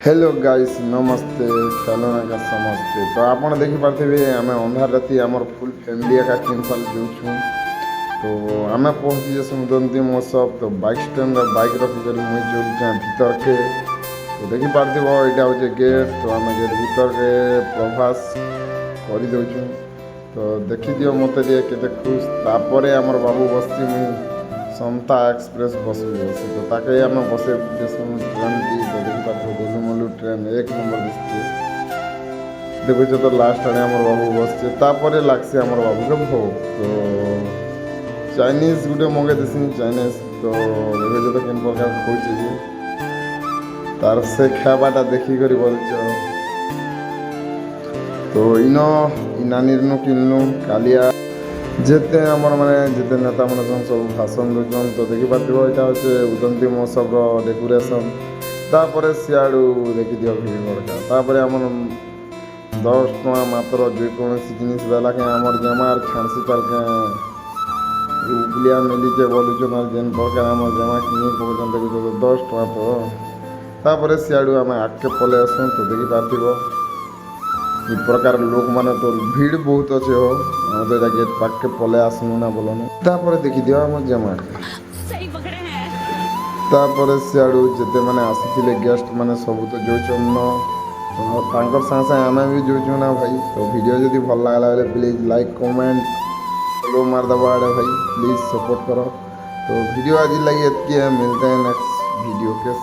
hello guys नमस्ते खेलना का समस्ते तो आप देखिपे आम अंधार राति आमर फुल फैमिली एका किनफाल जाऊँ तो आम पहुँची जैसे उदंती महोत्सव तो बाइक स्टैंड बाइक रखिक मुझे चलुचे भीतर के तो देखिपार यहाँ हूँ गेट तो आम गेट भीतर के प्रवास करदे तो देखी दियो मत के खुश तापर आमर बाबू बस समता एक्सप्रेस बस भी बस तो ताके आम बसे ट्रेन तो देखिपार गोलुमलु ट्रेन एक नंबर दिखे देखो तो लास्ट आड़े आम बाबू बसचे लगसे आम बाबू के भोग तो चाइनीज गुटे मगे देसी चाइनीज तो देखो तो केन प्रकार खोजे तार से खावाटा देखिक बोलच तो इन नानी किनलु कालिया जेते आमर माने जेते नेता मन सब भाषण दून तो देखिपार यहाँ हूँ उदंती महोत्सव डेकोरेशन तापर सियाड़ू देखी दियो भीड़ बड़का आम 10 टଙ୍କା मात्र जेकोसी जिनिस बेला के आमर जमार खांसी चाल के उगलिया मिलीचे बोलुचन और जेन प्रकार आम जमा किनी पकड़ देखो 10 टଙ୍କା तापर सियाड़ू आम आगे पलि आसू तो देखिपार इ प्रकार लोक माने तो भीड़ बहुत अच्छे हो हम तो गेट पाक के पले आसनु ना बोलनु तापर देखि दियो हम जमा सही पकड़े हैं तापर सियाड़ू जते माने आसीथिले गेस्ट माने सब तो जोचन तो तांकर साथ आमे भी जोचु ना भाई तो वीडियो जदी भल लागला बेले प्लीज लाइक कमेंट फॉलो मार दबा भाई प्लीज सपोर्ट करो तो वीडियो आज लगी इतनी है मिलते हैं नेक्स्ट वीडियो के